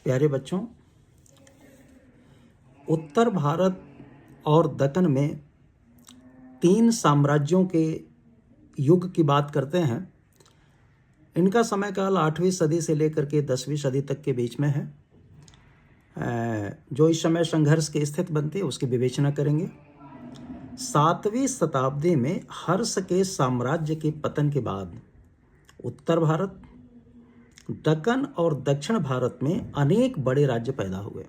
प्यारे बच्चों, उत्तर भारत और दक्कन में 3 साम्राज्यों के युग की बात करते हैं। इनका समय काल 8वीं सदी से लेकर के 10वीं सदी तक के बीच में है। जो इस समय संघर्ष की स्थिति बनती है उसकी विवेचना करेंगे। 7वीं शताब्दी में हर्ष के साम्राज्य के पतन के बाद उत्तर भारत, दक्कन और दक्षिण भारत में अनेक बड़े राज्य पैदा हुए।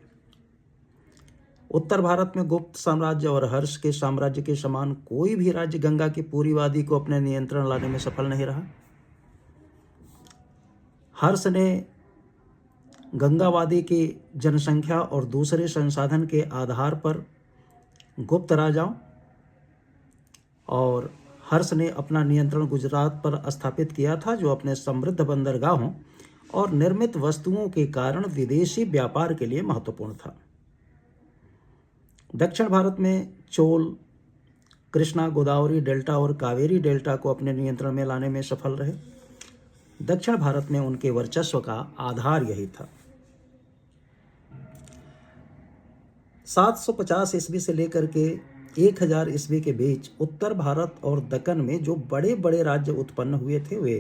उत्तर भारत में गुप्त साम्राज्य और हर्ष के साम्राज्य के समान कोई भी राज्य गंगा की पूरी वादी को अपने नियंत्रण लाने में सफल नहीं रहा। हर्ष ने गंगा वादी की जनसंख्या और दूसरे संसाधन के आधार पर गुप्त राजाओं और हर्ष ने अपना नियंत्रण गुजरात पर स्थापित किया था, जो अपने समृद्ध बंदरगाहों और निर्मित वस्तुओं के कारण विदेशी व्यापार के लिए महत्वपूर्ण था। दक्षिण भारत में चोल कृष्णा गोदावरी डेल्टा और कावेरी डेल्टा को अपने नियंत्रण में लाने में सफल रहे। दक्षिण भारत में उनके वर्चस्व का आधार यही था। 750 ईस्वी से लेकर के 1000 ईस्वी के बीच उत्तर भारत और दक्कन में जो बड़े बड़े राज्य उत्पन्न हुए थे वे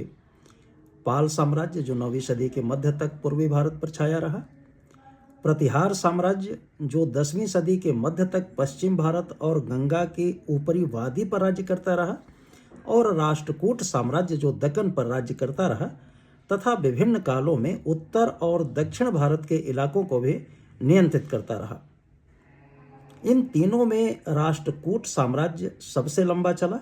पाल साम्राज्य, जो 9वीं सदी के मध्य तक पूर्वी भारत पर छाया रहा, प्रतिहार साम्राज्य जो 10वीं सदी के मध्य तक पश्चिम भारत और गंगा के ऊपरी वादी पर राज्य करता रहा, और राष्ट्रकूट साम्राज्य जो दक्कन पर राज्य करता रहा तथा विभिन्न कालों में उत्तर और दक्षिण भारत के इलाकों को भी नियंत्रित करता रहा। इन तीनों में राष्ट्रकूट साम्राज्य सबसे लंबा चला।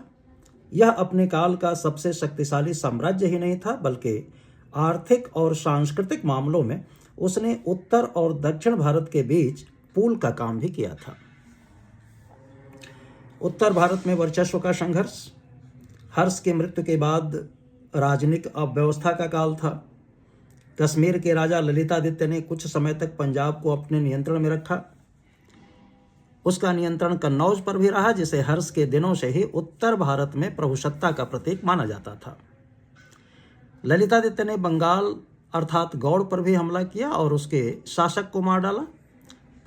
यह अपने काल का सबसे शक्तिशाली साम्राज्य ही नहीं था, बल्कि आर्थिक और सांस्कृतिक मामलों में उसने उत्तर और दक्षिण भारत के बीच पुल का काम भी किया था। उत्तर भारत में वर्चस्व का संघर्ष हर्ष की मृत्यु के बाद राजनीतिक अव्यवस्था का काल था। कश्मीर के राजा ललितादित्य ने कुछ समय तक पंजाब को अपने नियंत्रण में रखा। उसका नियंत्रण कन्नौज पर भी रहा, जिसे हर्ष के दिनों से ही उत्तर भारत में प्रभुसत्ता का प्रतीक माना जाता था। ललितादित्य ने बंगाल अर्थात गौड़ पर भी हमला किया और उसके शासक को मार डाला,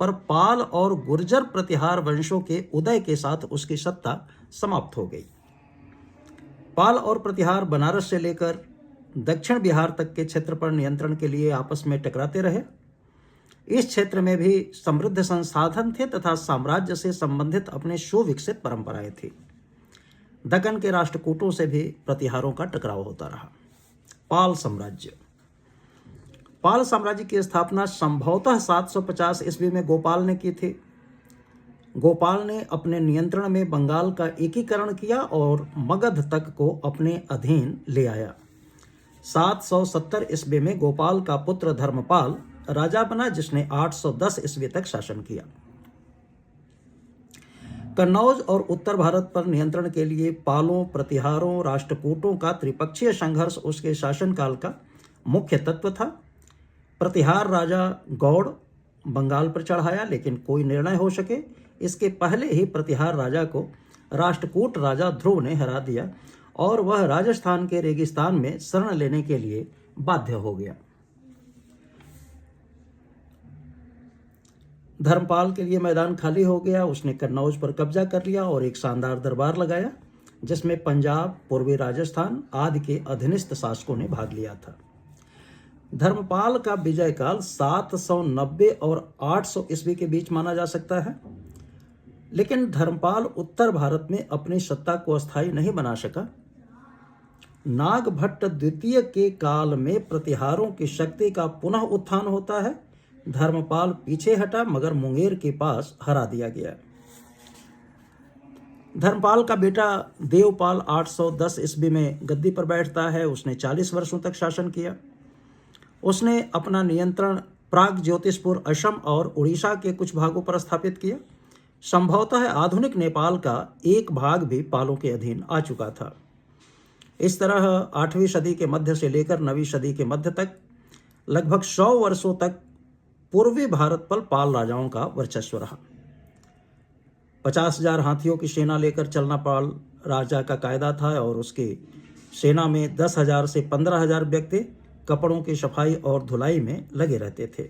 पर पाल और गुर्जर प्रतिहार वंशों के उदय के साथ उसकी सत्ता समाप्त हो गई। पाल और प्रतिहार बनारस से लेकर दक्षिण बिहार तक के क्षेत्र पर नियंत्रण के लिए आपस में टकराते रहे। इस क्षेत्र में भी समृद्ध संसाधन थे तथा साम्राज्य से संबंधित अपने सुविकसित परंपराएं थी। दक्कन के राष्ट्रकूटों से भी प्रतिहारों का टकराव होता रहा। पाल साम्राज्य की स्थापना संभवतः 750 ईस्वी में गोपाल ने की थी। गोपाल ने अपने नियंत्रण में बंगाल का एकीकरण किया और मगध तक को अपने अधीन ले आया। 770 ईस्वी में गोपाल का पुत्र धर्मपाल राजा बना, जिसने 810 ईस्वी तक शासन किया। कन्नौज और उत्तर भारत पर नियंत्रण के लिए पालों, प्रतिहारों, राष्ट्रकूटों का त्रिपक्षीय संघर्ष उसके शासनकाल का मुख्य तत्व था। प्रतिहार राजा गौड़ बंगाल पर चढ़ाया, लेकिन कोई निर्णय हो सके इसके पहले ही प्रतिहार राजा को राष्ट्रकूट राजा ध्रुव ने हरा दिया और वह राजस्थान के रेगिस्तान में शरण लेने के लिए बाध्य हो गया। धर्मपाल के लिए मैदान खाली हो गया। उसने कन्नौज पर कब्जा कर लिया और एक शानदार दरबार लगाया, जिसमें पंजाब, पूर्वी राजस्थान आदि के अधीनस्थ शासकों ने भाग लिया था। धर्मपाल का विजय काल 790 और 800 ईस्वी के बीच माना जा सकता है, लेकिन धर्मपाल उत्तर भारत में अपनी सत्ता को अस्थायी नहीं बना सका। नागभट्ट द्वितीय के काल में प्रतिहारों की शक्ति का पुनः उत्थान होता है। धर्मपाल पीछे हटा, मगर मुंगेर के पास हरा दिया गया। धर्मपाल का बेटा देवपाल 810 ईस्वी में गद्दी पर बैठता है। उसने 40 वर्षों तक शासन किया। उसने अपना नियंत्रण प्राग ज्योतिषपुर, असम और उड़ीसा के कुछ भागों पर स्थापित किया। संभवतः आधुनिक नेपाल का एक भाग भी पालों के अधीन आ चुका था। इस तरह 8वीं सदी के मध्य से लेकर 9वीं सदी के मध्य तक लगभग 100 वर्षों तक पूर्वी भारत पर पाल राजाओं का वर्चस्व रहा। 50,000 हाथियों की सेना लेकर चलना पाल राजा का कायदा था और उसकी सेना में 10,000 से 15,000 व्यक्ति कपड़ों की सफाई और धुलाई में लगे रहते थे।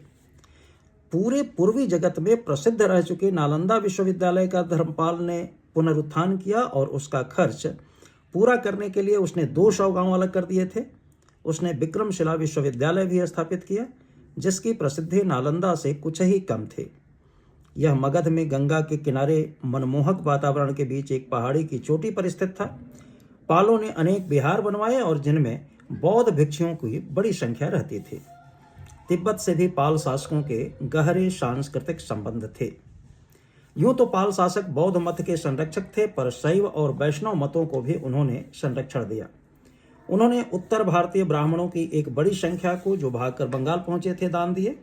पूरे पूर्वी जगत में प्रसिद्ध रह चुके नालंदा विश्वविद्यालय का धर्मपाल ने पुनरुत्थान किया और उसका खर्च पूरा करने के लिए उसने 200 गांव अलग कर दिए थे। उसने विक्रमशिला विश्वविद्यालय भी स्थापित किया, जिसकी प्रसिद्धि नालंदा से कुछ ही कम थे। यह मगध में गंगा के किनारे मनमोहक वातावरण के बीच एक पहाड़ी की चोटी पर स्थित था। पालों ने अनेक विहार बनवाए और जिनमें बौद्ध भिक्षुओं की बड़ी संख्या रहती थी। तिब्बत से भी पाल शासकों के गहरे सांस्कृतिक संबंध थे। यूं तो पाल शासक बौद्ध मत के संरक्षक थे, पर शैव और वैष्णव मतों को भी उन्होंने संरक्षण दिया। उन्होंने उत्तर भारतीय ब्राह्मणों की एक बड़ी संख्या को, जो भागकर बंगाल पहुंचे थे, दान दिए।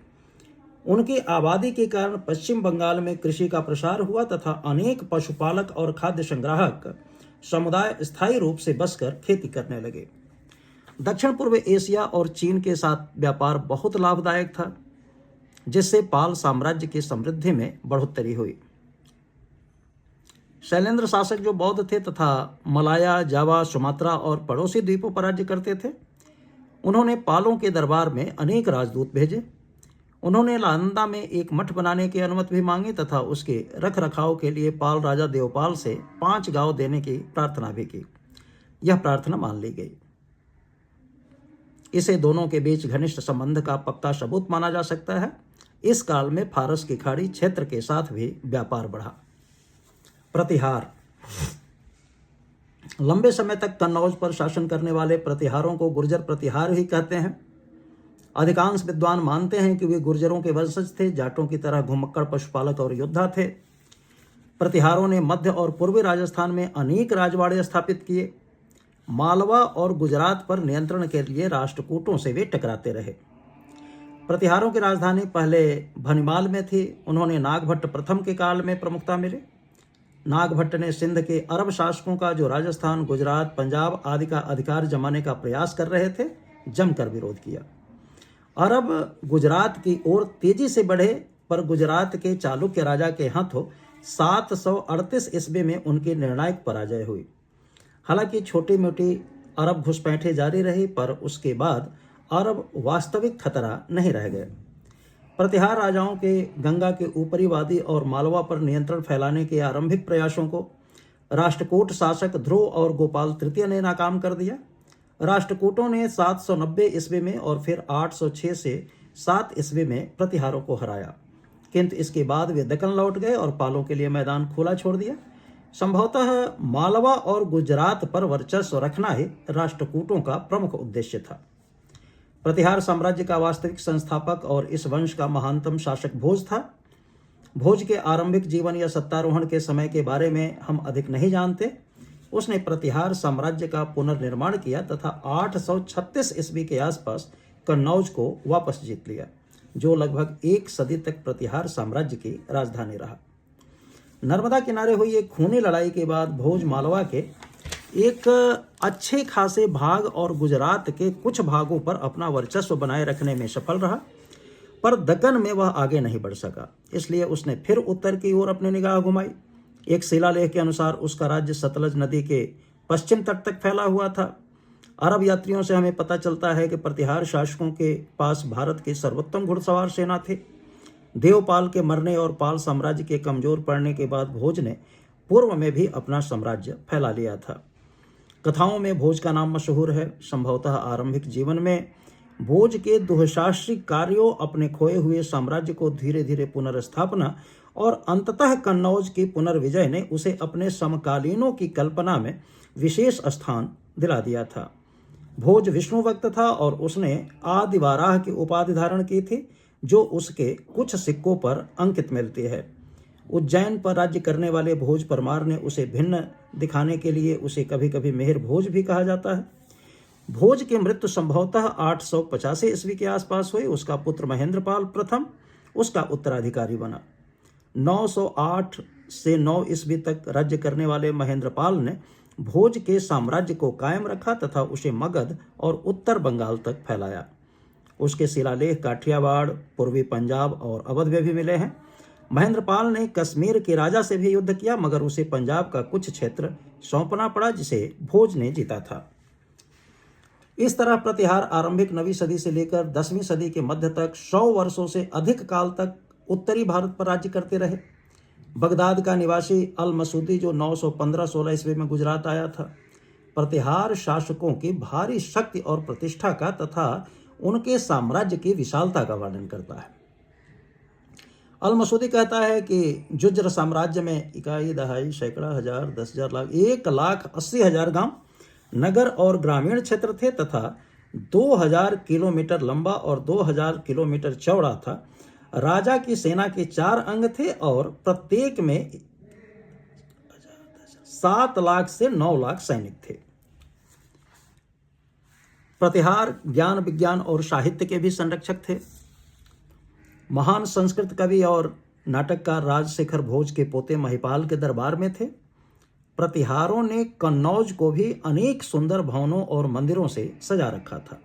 उनकी आबादी के कारण पश्चिम बंगाल में कृषि का प्रसार हुआ तथा अनेक पशुपालक और खाद्य संग्राहक समुदाय स्थायी रूप से बसकर खेती करने लगे। दक्षिण पूर्व एशिया और चीन के साथ व्यापार बहुत लाभदायक था, जिससे पाल साम्राज्य की समृद्धि में बढ़ोतरी हुई। शैलेंद्र शासक जो बौद्ध थे तथा मलाया, जावा, सुमात्रा और पड़ोसी द्वीपों पर राज्य करते थे, उन्होंने पालों के दरबार में अनेक राजदूत भेजे। उन्होंने नालंदा में एक मठ बनाने की अनुमति भी मांगी तथा उसके रख रखाव के लिए पाल राजा देवपाल से 5 गांव देने की प्रार्थना भी की। यह प्रार्थना मान ली गई। इसे दोनों के बीच घनिष्ठ संबंध का पक्का सबूत माना जा सकता है। इस काल में फारस की खाड़ी क्षेत्र के साथ भी व्यापार बढ़ा। प्रतिहार। लंबे समय तक कन्नौज पर शासन करने वाले प्रतिहारों को गुर्जर प्रतिहार ही कहते हैं। अधिकांश विद्वान मानते हैं कि वे गुर्जरों के वंशज थे। जाटों की तरह घुमक्कड़ पशुपालक और योद्धा थे। प्रतिहारों ने मध्य और पूर्वी राजस्थान में अनेक राजवाड़े स्थापित किए। मालवा और गुजरात पर नियंत्रण के लिए राष्ट्रकूटों से वे टकराते रहे। प्रतिहारों की राजधानी पहले भनिमाल में थी। उन्होंने नागभट्ट प्रथम के काल में प्रमुखता मिली। नागभट्ट ने सिंध के अरब शासकों का, जो राजस्थान, गुजरात, पंजाब आदि का अधिकार जमाने का प्रयास कर रहे थे, जमकर विरोध किया। अरब गुजरात की ओर तेजी से बढ़े, पर गुजरात के चालुक्य राजा के हाथों 738 ईस्वी में उनकी निर्णायक पराजय हुई। हालांकि छोटी मोटी अरब घुसपैठें जारी रही, पर उसके बाद अरब वास्तविक खतरा नहीं रह गए। प्रतिहार राजाओं के गंगा के ऊपरी वादी और मालवा पर नियंत्रण फैलाने के आरंभिक प्रयासों को राष्ट्रकूट शासक ध्रुव और गोपाल तृतीय ने नाकाम कर दिया। राष्ट्रकूटों ने 790 ईस्वी में और फिर 806 से 7 ईस्वी में प्रतिहारों को हराया, किंतु इसके बाद वे दक्कन लौट गए और पालों के लिए मैदान खुला छोड़ दिया। संभवतः मालवा और गुजरात पर वर्चस्व रखना ही राष्ट्रकूटों का प्रमुख उद्देश्य था। प्रतिहार साम्राज्य का वास्तविक संस्थापक और इस वंश का महानतम शासक भोज था। भोज के आरंभिक जीवन या सत्तारोहण के समय के बारे में हम अधिक नहीं जानते। उसने प्रतिहार साम्राज्य का पुनर्निर्माण किया तथा 836 ईस्वी के आसपास कन्नौज को वापस जीत लिया, जो लगभग 1 सदी तक प्रतिहार साम्राज्य की राजधानी रहा। नर्मदा किनारे हुई एक खूनी लड़ाई के बाद भोज मालवा के एक अच्छे खासे भाग और गुजरात के कुछ भागों पर अपना वर्चस्व बनाए रखने में सफल रहा, पर दक्कन में वह आगे नहीं बढ़ सका। इसलिए उसने फिर उत्तर की ओर अपनी निगाह घुमाई। एक शिलालेख के अनुसार उसका राज्य सतलज नदी के पश्चिम तट तक फैला हुआ था। अरब यात्रियों से हमें पता चलता है कि प्रतिहार शासकों के पास भारत के सर्वोत्तम घुड़सवार सेना थे। देवपाल के मरने और पाल साम्राज्य के कमजोर पड़ने के बाद भोज ने पूर्व में भी अपना साम्राज्य फैला लिया था। कथाओं में भोज का नाम मशहूर है। संभवतः आरंभिक जीवन में भोज के दुःसाहसिक कार्यों, अपने खोए हुए साम्राज्य को धीरे धीरे पुनर्स्थापना और अंततः कन्नौज की पुनर्विजय ने उसे अपने समकालीनों की कल्पना में विशेष स्थान दिला दिया था। भोज विष्णु भक्त था और उसने आदिवाराह की उपाधि धारण की थी, जो उसके कुछ सिक्कों पर अंकित मिलती है। उज्जैन पर राज्य करने वाले भोज परमार ने उसे भिन्न दिखाने के लिए उसे कभी कभी मेहर भोज भी कहा जाता है। भोज की मृत्यु संभवतः 885 ईस्वी के आसपास हुई। उसका पुत्र महेंद्रपाल प्रथम उसका उत्तराधिकारी बना। 908 से 9 ईस्वी तक राज्य करने वाले महेंद्रपाल ने भोज के साम्राज्य को कायम रखा तथा उसे मगध और उत्तर बंगाल तक फैलाया। उसके शिलालेख काठियावाड़, पूर्वी पंजाब और अवध में भी मिले हैं। महेंद्रपाल ने कश्मीर के राजा से भी युद्ध किया, मगर उसे पंजाब का कुछ क्षेत्र सौंपना पड़ा, जिसे भोज ने जीता था। इस तरह प्रतिहार आरंभिक 9वीं सदी से लेकर 10वीं सदी के मध्य तक 100 वर्षों से अधिक काल तक उत्तरी भारत पर राज्य करते रहे। बगदाद का निवासी अल मसूदी जो 915-16 ईस्वी में गुजरात आया था, प्रतिहार शासकों की भारी शक्ति और प्रतिष्ठा का तथा उनके साम्राज्य की विशालता का वर्णन करता है। अल मसूदी कहता है कि जुज्र साम्राज्य में इकाई, दहाई, सैकड़ा, हजार, 10,000, लाख, 1,80,000 गांव, नगर और ग्रामीण क्षेत्र थे तथा 2,000 किलोमीटर लंबा और 2,000 किलोमीटर चौड़ा था। राजा की सेना के 4 अंग थे और प्रत्येक में 7 लाख से 9 लाख सैनिक थे। प्रतिहार ज्ञान, विज्ञान और साहित्य के भी संरक्षक थे। महान संस्कृत कवि और नाटककार राजशेखर भोज के पोते महिपाल के दरबार में थे। प्रतिहारों ने कन्नौज को भी अनेक सुंदर भवनों और मंदिरों से सजा रखा था।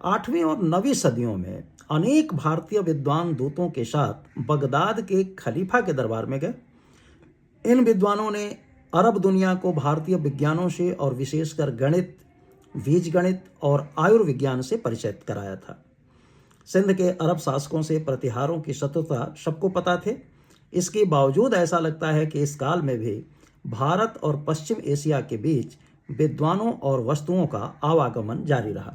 8वीं और 9वीं सदियों में अनेक भारतीय विद्वान दूतों के साथ बगदाद के खलीफा के दरबार में गए। इन विद्वानों ने अरब दुनिया को भारतीय विज्ञानों से और विशेषकर गणित, बीजगणित और आयुर्विज्ञान से परिचित कराया था। सिंध के अरब शासकों से प्रतिहारों की शत्रुता सबको पता थे। इसके बावजूद ऐसा लगता है कि इस काल में भी भारत और पश्चिम एशिया के बीच विद्वानों और वस्तुओं का आवागमन जारी रहा।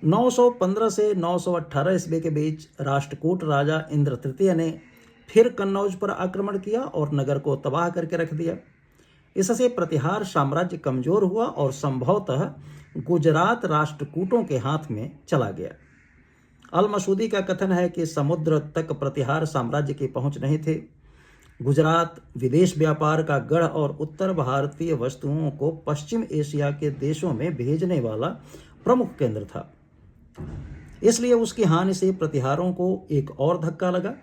915 से 918 ईस्वी के बीच राष्ट्रकूट राजा इंद्र तृतीय ने फिर कन्नौज पर आक्रमण किया और नगर को तबाह करके रख दिया। इससे प्रतिहार साम्राज्य कमजोर हुआ और संभवतः गुजरात राष्ट्रकूटों के हाथ में चला गया। अल मसूदी का कथन है कि समुद्र तक प्रतिहार साम्राज्य की पहुंच नहीं थे। गुजरात विदेश व्यापार का गढ़ और उत्तर भारतीय वस्तुओं को पश्चिम एशिया के देशों में भेजने वाला प्रमुख केंद्र था। इसलिए उसकी हानि से प्रतिहारों को एक और धक्का लगा।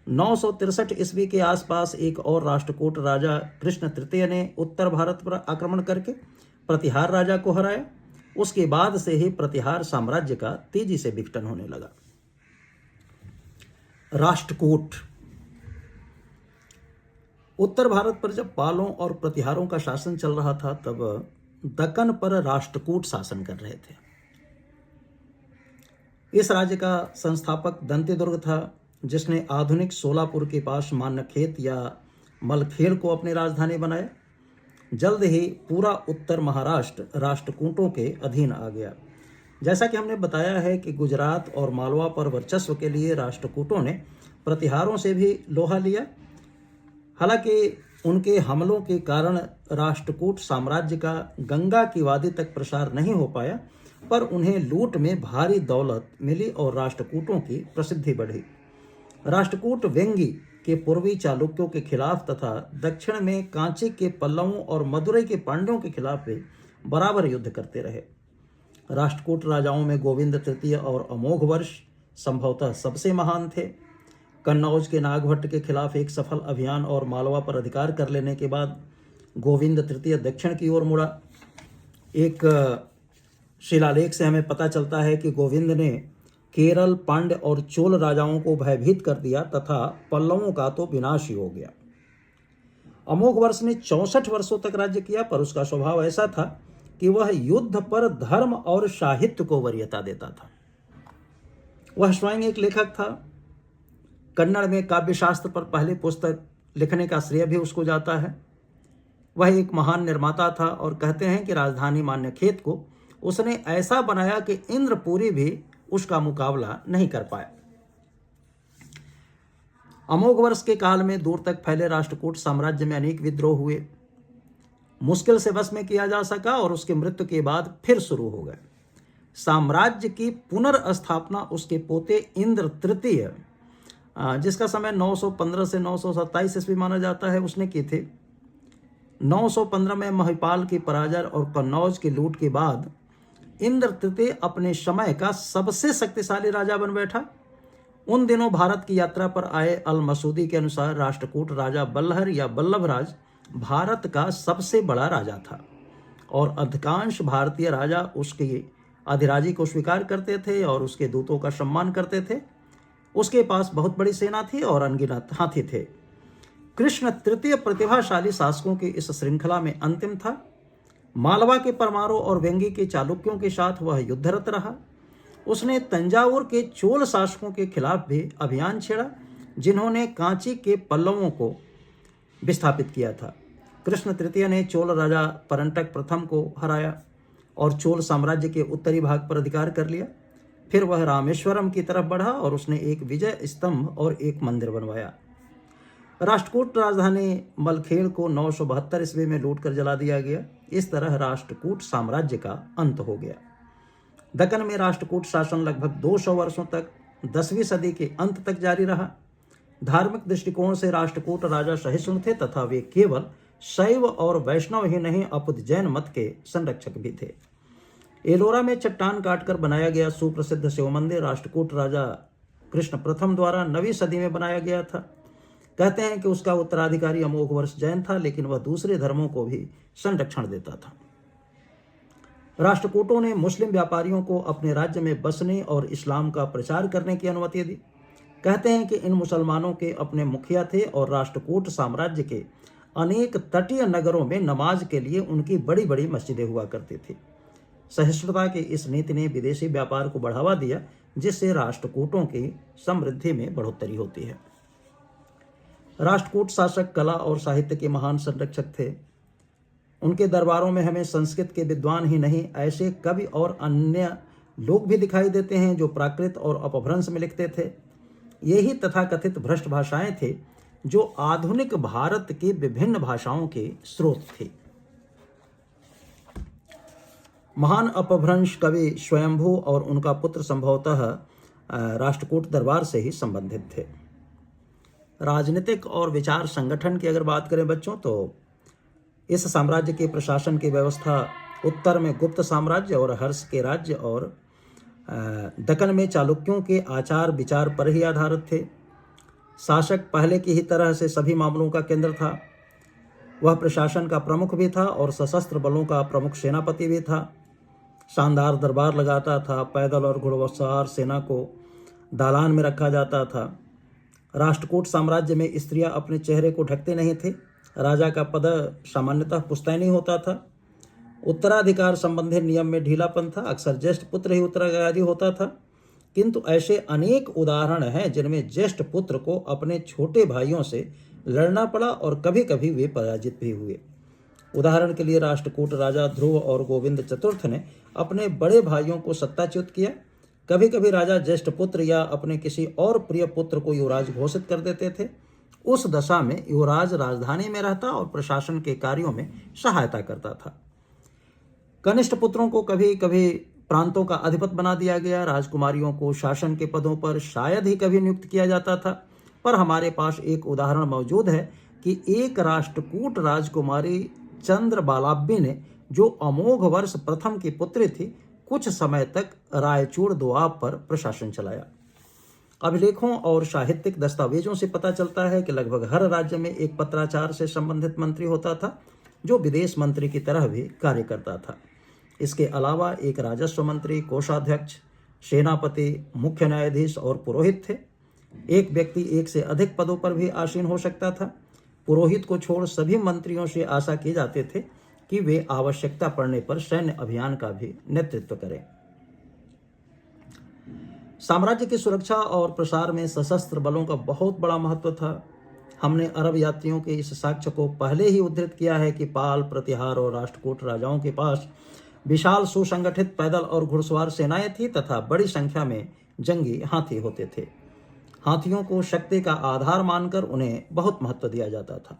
963 ईस्वी के आसपास एक और राष्ट्रकूट राजा कृष्ण तृतीय ने उत्तर भारत पर आक्रमण करके प्रतिहार राजा को हराया। उसके बाद से ही प्रतिहार साम्राज्य का तेजी से विघटन होने लगा। राष्ट्रकूट। उत्तर भारत पर जब पालों और प्रतिहारों का शासन चल रहा था तब दक्कन पर राष्ट्रकूट शासन कर रहे थे। इस राज्य का संस्थापक दंतेदुर्ग था, जिसने आधुनिक सोलापुर के पास मान्यखेत या मलखेड़ को अपनी राजधानी बनाया। जल्द ही पूरा उत्तर महाराष्ट्र राष्ट्रकूटों के अधीन आ गया। जैसा कि हमने बताया है कि गुजरात और मालवा पर वर्चस्व के लिए राष्ट्रकूटों ने प्रतिहारों से भी लोहा लिया। हालांकि उनके हमलों के कारण राष्ट्रकूट साम्राज्य का गंगा की वादी तक प्रसार नहीं हो पाया, पर उन्हें लूट में भारी दौलत मिली और राष्ट्रकूटों की प्रसिद्धि बढ़ी। राष्ट्रकूट वेंगी के पूर्वी चालुक्यों के खिलाफ तथा दक्षिण में कांची के पल्लवों और मदुरई के पांड्यों के खिलाफ भी बराबर युद्ध करते रहे। राष्ट्रकूट राजाओं में गोविंद तृतीय और अमोघ वर्ष संभवतः सबसे महान थे। कन्नौज के नागभट्ट के खिलाफ एक सफल अभियान और मालवा पर अधिकार कर लेने के बाद गोविंद तृतीय दक्षिण की ओर मुड़ा। एक शिलालेख से हमें पता चलता है कि गोविंद ने केरल, पांड्य और चोल राजाओं को भयभीत कर दिया तथा पल्लवों का तो विनाश ही हो गया। अमोघ वर्ष ने 64 वर्षों तक राज्य किया, पर उसका स्वभाव ऐसा था कि वह युद्ध पर धर्म और साहित्य को वरीयता देता था। वह स्वयं एक लेखक था। कन्नड़ में काव्यशास्त्र पर पहली पुस्तक लिखने का श्रेय भी उसको जाता है। वह एक महान निर्माता था और कहते हैं कि राजधानी मान्यखेत को उसने ऐसा बनाया कि इंद्रपुरी भी उसका मुकाबला नहीं कर पाया। अमोघ वर्ष के काल में दूर तक फैले राष्ट्रकूट साम्राज्य में अनेक विद्रोह हुए। मुश्किल से वश में किया जा सका और उसकी मृत्यु के बाद फिर शुरू हो गए। साम्राज्य की पुनर्स्थापना उसके पोते इंद्र तृतीय, जिसका समय 915 से 927 ईस्वी माना जाता है, उसने की थे। 915 में महिपाल की पराजय और कन्नौज की लूट के बाद इंद्र तृतीय अपने समय का सबसे शक्तिशाली राजा बन बैठा। उन दिनों भारत की यात्रा पर आए अल मसूदी के अनुसार राष्ट्रकूट राजा बल्लहर या बल्लभराज भारत का सबसे बड़ा राजा था और अधिकांश भारतीय राजा उसकी अधिराजी को स्वीकार करते थे और उसके दूतों का सम्मान करते थे। उसके पास बहुत बड़ी सेना थी और अनगिनत हाथी थे। कृष्ण तृतीय प्रतिभाशाली शासकों की इस श्रृंखला में अंतिम था। मालवा के परमारों और वेंगी के चालुक्यों के साथ वह युद्धरत रहा। उसने तंजावुर के चोल शासकों के खिलाफ भी अभियान छेड़ा, जिन्होंने कांची के पल्लवों को विस्थापित किया था। कृष्ण तृतीय ने चोल राजा परंटक प्रथम को हराया और चोल साम्राज्य के उत्तरी भाग पर अधिकार कर लिया। फिर वह रामेश्वरम की तरफ बढ़ा और उसने एक विजय स्तंभ और एक मंदिर बनवाया। राष्ट्रकूट राजधानी मलखेड़ को 972 ईस्वी में लूट कर जला दिया गया। इस तरह राष्ट्रकूट साम्राज्य का अंत हो गया। दक्कन में राष्ट्रकूट शासन लगभग 200 वर्षों तक 10वीं सदी के अंत तक जारी रहा। धार्मिक दृष्टिकोण से राष्ट्रकूट राजा सहिष्णु थे तथा वे केवल शैव और वैष्णव ही नहीं अपितु जैन मत के संरक्षक भी थे। एलोरा में चट्टान काटकर बनाया गया सुप्रसिद्ध शिव मंदिर राष्ट्रकूट राजा कृष्ण प्रथम द्वारा 9वीं सदी में बनाया गया था। कहते हैं कि उसका उत्तराधिकारी अमोघ वर्ष जैन था, लेकिन वह दूसरे धर्मों को भी संरक्षण देता था। राष्ट्रकूटों ने मुस्लिम व्यापारियों को अपने राज्य में बसने और इस्लाम का प्रचार करने की अनुमति दी। कहते हैं कि इन मुसलमानों के अपने मुखिया थे और राष्ट्रकूट साम्राज्य के अनेक तटीय नगरों में नमाज के लिए उनकी बड़ी बड़ी मस्जिदें हुआ करती थी। सहिष्णुता की इस नीति ने विदेशी व्यापार को बढ़ावा दिया, जिससे राष्ट्रकूटों की समृद्धि में बढ़ोतरी होती है। राष्ट्रकूट शासक कला और साहित्य के महान संरक्षक थे। उनके दरबारों में हमें संस्कृत के विद्वान ही नहीं, ऐसे कवि और अन्य लोग भी दिखाई देते हैं जो प्राकृत और अपभ्रंश में लिखते थे। यही तथाकथित भ्रष्ट भाषाएं थे जो आधुनिक भारत की विभिन्न भाषाओं के स्रोत थे। महान अपभ्रंश कवि स्वयंभू और उनका पुत्र संभवतः राष्ट्रकूट दरबार से ही संबंधित थे। राजनीतिक और विचार संगठन की अगर बात करें बच्चों, तो इस साम्राज्य के प्रशासन की व्यवस्था उत्तर में गुप्त साम्राज्य और हर्ष के राज्य और दक्कन में चालुक्यों के आचार विचार पर ही आधारित थे। शासक पहले की ही तरह से सभी मामलों का केंद्र था। वह प्रशासन का प्रमुख भी था और सशस्त्र बलों का प्रमुख सेनापति भी था। शानदार दरबार लगाता था। पैदल और घुड़सवार सेना को दालान में रखा जाता था। राष्ट्रकूट साम्राज्य में स्त्रियां अपने चेहरे को ढकते नहीं थे। राजा का पद सामान्यतः पुश्तैनी होता था। उत्तराधिकार संबंधी नियम में ढीलापन था। अक्सर ज्येष्ठ पुत्र ही उत्तराधिकारी होता था, किंतु ऐसे अनेक उदाहरण हैं जिनमें ज्येष्ठ पुत्र को अपने छोटे भाइयों से लड़ना पड़ा और कभी कभी वे पराजित भी हुए। उदाहरण के लिए राष्ट्रकूट राजा ध्रुव और गोविंद चतुर्थ ने अपने बड़े भाइयों को सत्ताच्युत किया। कभी कभी राजा ज्येष्ठ पुत्र या अपने किसी और प्रिय पुत्र को युवराज घोषित कर देते थे। उस दशा में युवराज राजधानी में रहता और प्रशासन के कार्यों में सहायता करता था। कनिष्ठ पुत्रों को कभी कभी प्रांतों का अधिपति बना दिया गया। राजकुमारियों को शासन के पदों पर शायद ही कभी नियुक्त किया जाता था, पर हमारे पास एक उदाहरण मौजूद है कि एक राष्ट्रकूट राजकुमारी चंद्रबालाब्बी ने, जो अमोघ वर्ष प्रथम की पुत्री थी, कुछ समय तक रायचूड़ दोआब पर प्रशासन चलाया। अभिलेखों और साहित्यिक दस्तावेजों से पता चलता है कि लगभग हर राज्य में एक पत्राचार से संबंधित मंत्री होता था, जो विदेश मंत्री की तरह भी कार्य करता था। इसके अलावा एक राजस्व मंत्री, कोषाध्यक्ष, सेनापति, मुख्य न्यायाधीश और पुरोहित थे। एक व्यक्ति एक से अधिक पदों पर भी आसीन हो सकता था। पुरोहित को छोड़ सभी मंत्रियों से आशा की जाते थे कि वे आवश्यकता पड़ने पर सैन्य अभियान का भी नेतृत्व करें। साम्राज्य की सुरक्षा और प्रसार में सशस्त्र बलों का बहुत बड़ा महत्व था। हमने अरब यात्रियों के इस साक्ष्य को पहले ही उद्धृत किया है कि पाल, प्रतिहार और राष्ट्रकूट राजाओं के पास विशाल सुसंगठित पैदल और घुड़सवार सेनाएं थी तथा बड़ी संख्या में जंगी हाथी होते थे। हाथियों को शक्ति का आधार मानकर उन्हें बहुत महत्व दिया जाता था।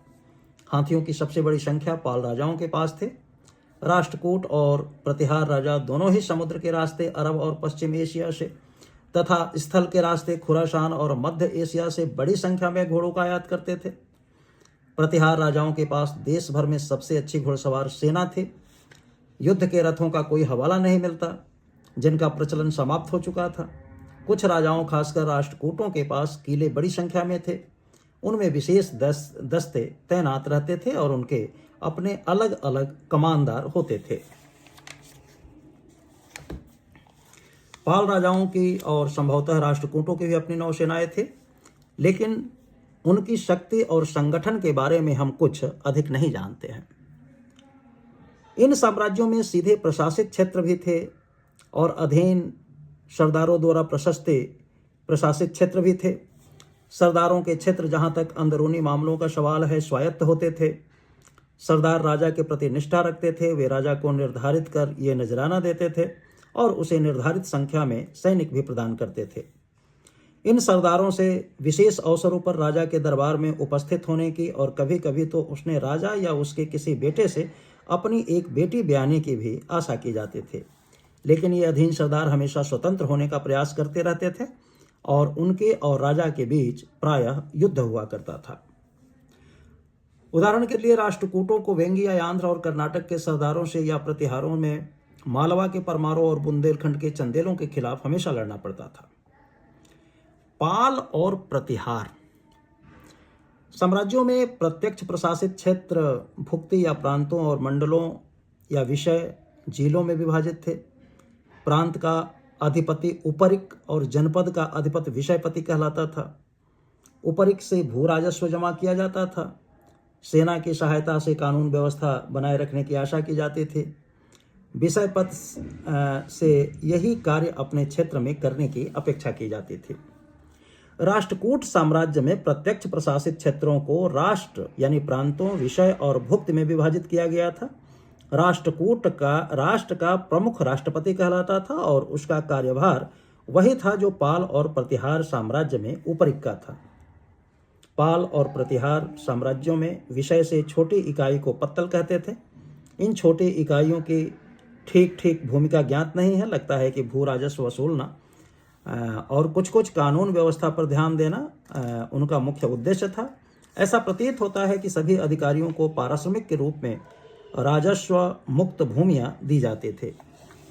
हाथियों की सबसे बड़ी संख्या पाल राजाओं के पास थे। राष्ट्रकूट और प्रतिहार राजा दोनों ही समुद्र के रास्ते अरब और पश्चिम एशिया से तथा स्थल के रास्ते खुरासान और मध्य एशिया से बड़ी संख्या में घोड़ों का आयात करते थे। प्रतिहार राजाओं के पास देश भर में सबसे अच्छी घुड़सवार सेना थी। युद्ध के रथों का कोई हवाला नहीं मिलता, जिनका प्रचलन समाप्त हो चुका था। कुछ राजाओं, खासकर राष्ट्रकूटों के पास किले बड़ी संख्या में थे। उनमें विशेष दस्ते तैनात रहते थे और उनके अपने अलग अलग कमानदार होते थे। पाल राजाओं की और संभवतः राष्ट्रकूटों की भी अपनी नौसेनाएं थे, लेकिन उनकी शक्ति और संगठन के बारे में हम कुछ अधिक नहीं जानते हैं। इन साम्राज्यों में सीधे प्रशासित क्षेत्र भी थे और अधीन सरदारों द्वारा प्रशासित क्षेत्र भी थे। सरदारों के क्षेत्र जहां तक अंदरूनी मामलों का सवाल है स्वायत्त होते थे। सरदार राजा के प्रति निष्ठा रखते थे। वे राजा को निर्धारित कर ये नजराना देते थे और उसे निर्धारित संख्या में सैनिक भी प्रदान करते थे। इन सरदारों से विशेष अवसरों पर राजा के दरबार में उपस्थित होने की और कभी कभी तो उसने राजा या उसके किसी बेटे से अपनी एक बेटी ब्याहने की भी आशा की जाती थी। लेकिन ये अधीन सरदार हमेशा स्वतंत्र होने का प्रयास करते रहते थे और उनके और राजा के बीच प्रायः युद्ध हुआ करता था। उदाहरण के लिए राष्ट्रकूटों को वेंगी या आंध्र और कर्नाटक के सरदारों से या प्रतिहारों में मालवा के परमारों और बुंदेलखंड के चंदेलों के खिलाफ हमेशा लड़ना पड़ता था। पाल और प्रतिहार साम्राज्यों में प्रत्यक्ष प्रशासित क्षेत्र भुक्ति या प्रांतों और मंडलों या विषय जिलों में विभाजित थे। प्रांत का अधिपति उपरिक और जनपद का अधिपति विषयपति कहलाता था। उपरिक से भू राजस्व जमा किया जाता था। सेना की सहायता से कानून व्यवस्था बनाए रखने की आशा की जाती थी। विषयपद से यही कार्य अपने क्षेत्र में करने की अपेक्षा की जाती थी। राष्ट्रकूट साम्राज्य में प्रत्यक्ष प्रशासित क्षेत्रों को राष्ट्र यानी प्रांतों, विषय और भुक्त में विभाजित किया गया था। राष्ट्र का प्रमुख राष्ट्रपति कहलाता था और उसका कार्यभार वही था जो पाल और प्रतिहार साम्राज्य में उपरिक का था। पाल और प्रतिहार साम्राज्यों में विषय से छोटी इकाई को पत्तल कहते थे। इन छोटी इकाइयों की ठीक ठीक भूमिका ज्ञात नहीं है। लगता है कि भू राजस्व वसूलना और कुछ कुछ कानून व्यवस्था पर ध्यान देना उनका मुख्य उद्देश्य था। ऐसा प्रतीत होता है कि सभी अधिकारियों को पारिश्रमिक के रूप में राजस्व मुक्त भूमियां दी जाते थे।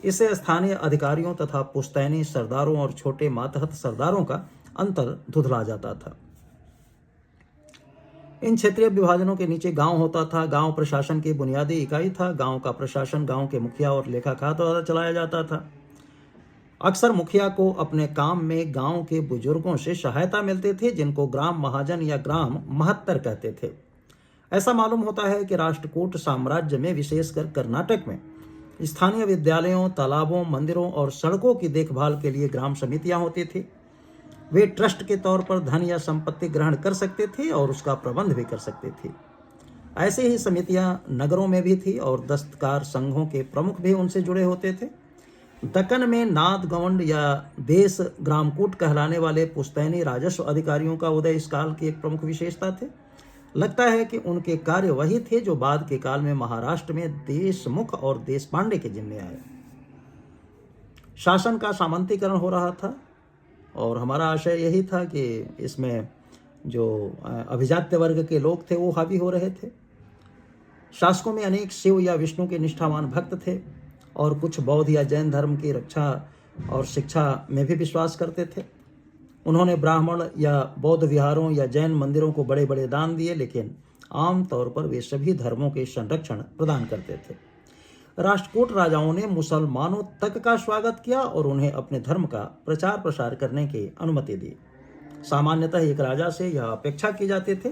इससे स्थानीय अधिकारियों तथा पुश्तैनी सरदारों और छोटे मातहत सरदारों का अंतर धुंधला जाता था। इन क्षेत्रीय विभाजनों के नीचे गांव होता था। गांव प्रशासन की बुनियादी इकाई था। गांव का प्रशासन गांव के मुखिया और लेखाकार द्वारा चलाया जाता था। अक्सर मुखिया को अपने काम में गांव के बुजुर्गों से सहायता मिलती थी, जिनको ग्राम महाजन या ग्राम महत्तर कहते थे। ऐसा मालूम होता है कि राष्ट्रकूट साम्राज्य में, विशेषकर कर्नाटक में, स्थानीय विद्यालयों, तालाबों, मंदिरों और सड़कों की देखभाल के लिए ग्राम समितियां होती थी। वे ट्रस्ट के तौर पर धन या संपत्ति ग्रहण कर सकते थे और उसका प्रबंध भी कर सकते थे। ऐसे ही समितियां नगरों में भी थी और दस्तकार संघों के प्रमुख भी उनसे जुड़े होते थे। दक्कन में नाद गवंड या देश ग्रामकूट कहलाने वाले पुश्तैनी राजस्व अधिकारियों का उदय इस काल की एक प्रमुख विशेषता थे। लगता है कि उनके कार्य वही थे जो बाद के काल में महाराष्ट्र में देशमुख और देशपांडे के जिम्मे आए। शासन का सामंतीकरण हो रहा था और हमारा आशय यही था कि इसमें जो अभिजात्य वर्ग के लोग थे वो हावी हो रहे थे। शासकों में अनेक शिव या विष्णु के निष्ठावान भक्त थे और कुछ बौद्ध या जैन धर्म की रक्षा और शिक्षा में भी विश्वास करते थे। उन्होंने ब्राह्मण या बौद्ध विहारों या जैन मंदिरों को बड़े बड़े दान दिए, लेकिन आम तौर पर वे सभी धर्मों के संरक्षण प्रदान करते थे। राष्ट्रकूट राजाओं ने मुसलमानों तक का स्वागत किया और उन्हें अपने धर्म का प्रचार प्रसार करने की अनुमति दी। सामान्यतः एक राजा से यह अपेक्षा की जाती थी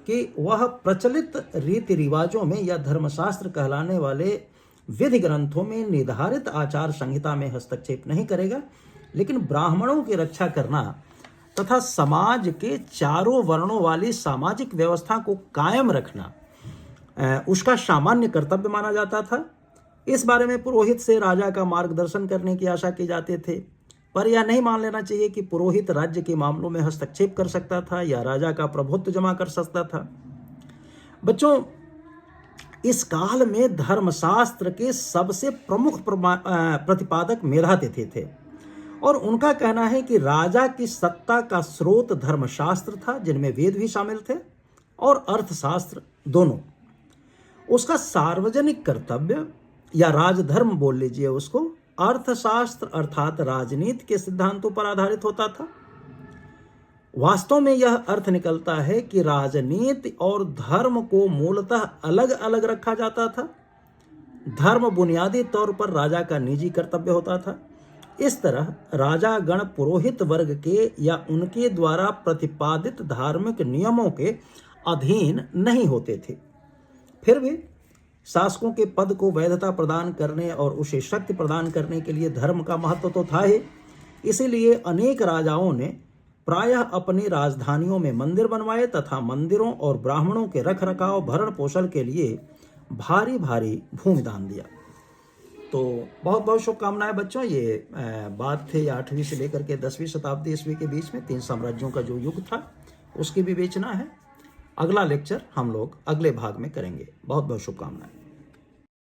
कि वह प्रचलित रीति रिवाजों में या धर्मशास्त्र कहलाने वाले विधि ग्रंथों में निर्धारित आचार संहिता में हस्तक्षेप नहीं करेगा, लेकिन ब्राह्मणों की रक्षा करना तथा समाज के चारों वर्णों वाली सामाजिक व्यवस्था को कायम रखना उसका सामान्य कर्तव्य माना जाता था। इस बारे में पुरोहित से राजा का मार्गदर्शन करने की आशा की जाती थी, पर यह नहीं मान लेना चाहिए कि पुरोहित राज्य के मामलों में हस्तक्षेप कर सकता था या राजा का प्रभुत्व जमा कर सकता था। बच्चों, इस काल में धर्मशास्त्र के सबसे प्रमुख प्रतिपादक मेधातिथि थे और उनका कहना है कि राजा की सत्ता का स्रोत धर्मशास्त्र था, जिनमें वेद भी शामिल थे और अर्थशास्त्र दोनों। उसका सार्वजनिक कर्तव्य या राजधर्म बोल लीजिए उसको, अर्थशास्त्र अर्थात राजनीति के सिद्धांतों पर आधारित होता था। वास्तव में यह अर्थ निकलता है कि राजनीति और धर्म को मूलतः अलग अलग रखा जाता था। धर्म बुनियादी तौर पर राजा का निजी कर्तव्य होता था। इस तरह राजा गण पुरोहित वर्ग के या उनके द्वारा प्रतिपादित धार्मिक नियमों के अधीन नहीं होते थे। फिर भी शासकों के पद को वैधता प्रदान करने और उसे शक्ति प्रदान करने के लिए धर्म का महत्व तो था ही। इसीलिए अनेक राजाओं ने प्रायः अपनी राजधानियों में मंदिर बनवाए तथा मंदिरों और ब्राह्मणों के रख रखाव भरण पोषण के लिए भारी भारी भूमि दान दिया। तो बहुत बहुत शुभकामनाएं बच्चों। ये बात थे 8वीं से लेकर के 10वीं शताब्दी ईस्वी के बीच में 3 साम्राज्यों का जो युग था उसकी विवेचना है। अगला लेक्चर हम लोग अगले भाग में करेंगे। बहुत बहुत शुभकामनाएं।